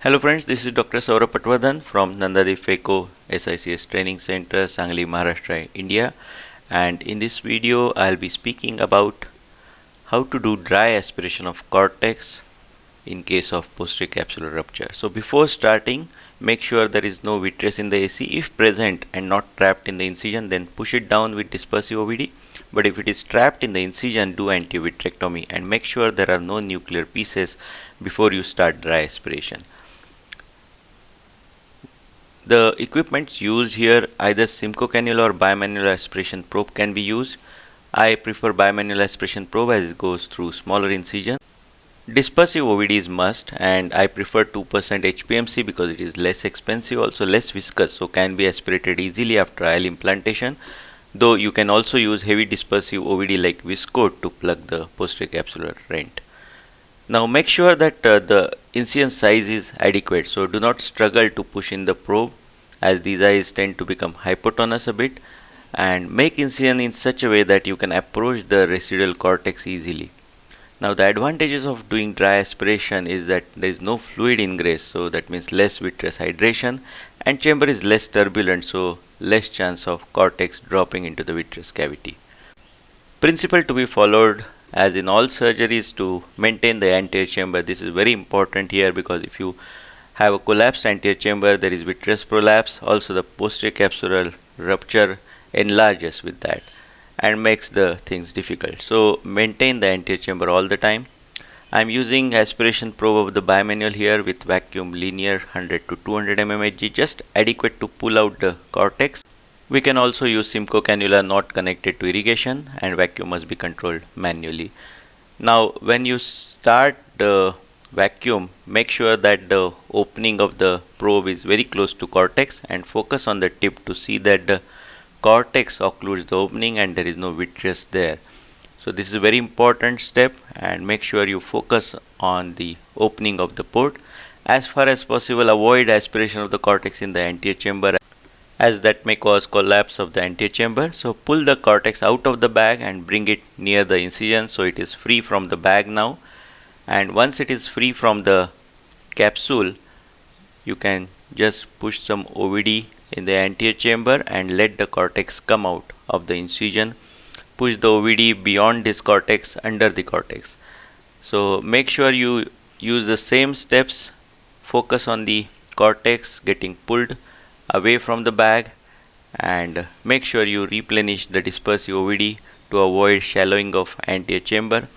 Hello friends, this is Dr. Saurabh Patwardhan from Nandadev FECO SICS Training Center, Sangli, Maharashtra, India. And in this video, I'll be speaking about how to do dry aspiration of cortex in case of posterior capsular rupture. So before starting, make sure there is no vitreous in the AC. If present and not trapped in the incision, then push it down with dispersive OVD. But if it is trapped in the incision, do anti-vitrectomy and make sure there are no nuclear pieces before you start dry aspiration. The equipments used here, either Simcoe cannula or bimanual aspiration probe can be used. I prefer bimanual aspiration probe as it goes through smaller incision. Dispersive OVD is must, and I prefer 2% HPMC because it is less expensive, also less viscous, so can be aspirated easily after IL implantation. Though you can also use heavy dispersive OVD like Viscoat to plug the posterior capsular rent. Now make sure that the incision size is adequate, so do not struggle to push in the probe as these eyes tend to become hypotonous a bit, and make incision in such a way that you can approach the residual cortex easily. Now the advantages of doing dry aspiration is that there is no fluid ingress, so that means less vitreous hydration, and chamber is less turbulent, so less chance of cortex dropping into the vitreous cavity. Principle to be followed as in all surgeries to maintain the anterior chamber. This is very important here because if you have a collapsed anterior chamber, there is vitreous prolapse. Also the posterior capsular rupture enlarges with that and makes the things difficult. So maintain the anterior chamber all the time. I am using aspiration probe of the bimanual here with vacuum linear 100 to 200 mmHg, just adequate to pull out the cortex. We can also use Simcoe cannula not connected to irrigation, and vacuum must be controlled manually. Now when you start the vacuum, make sure that the opening of the probe is very close to cortex and focus on the tip to see that the cortex occludes the opening and there is no vitreous there. So this is a very important step, and make sure you focus on the opening of the port. As far as possible, avoid aspiration of the cortex in the anterior chamber as that may cause collapse of the anterior chamber. So pull the cortex out of the bag and bring it near the incision so it is free from the bag now. And once it is free from the capsule, you can just push some OVD in the anterior chamber and let the cortex come out of the incision. Push the OVD beyond this cortex, under the cortex. So make sure you use the same steps. Focus on the cortex getting pulled away from the bag, and make sure you replenish the dispersive OVD to avoid shallowing of anterior chamber.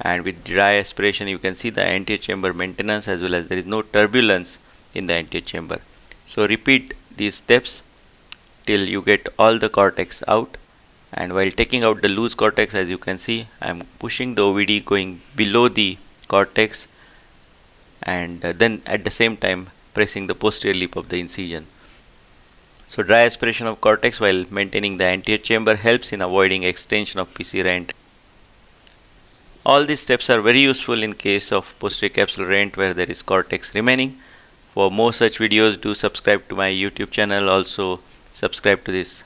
And with dry aspiration, you can see the anterior chamber maintenance as well as there is no turbulence in the anterior chamber. So repeat these steps till you get all the cortex out. And while taking out the loose cortex, as you can see, I am pushing the OVD going below the cortex, and then at the same time pressing the posterior lip of the incision. So dry aspiration of cortex while maintaining the anterior chamber helps in avoiding extension of PC rent. All these steps are very useful in case of posterior capsular rent where there is cortex remaining. For more such videos, do subscribe to my YouTube channel. Also subscribe to this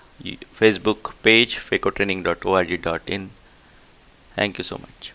Facebook page, fecotraining.org.in. Thank you so much.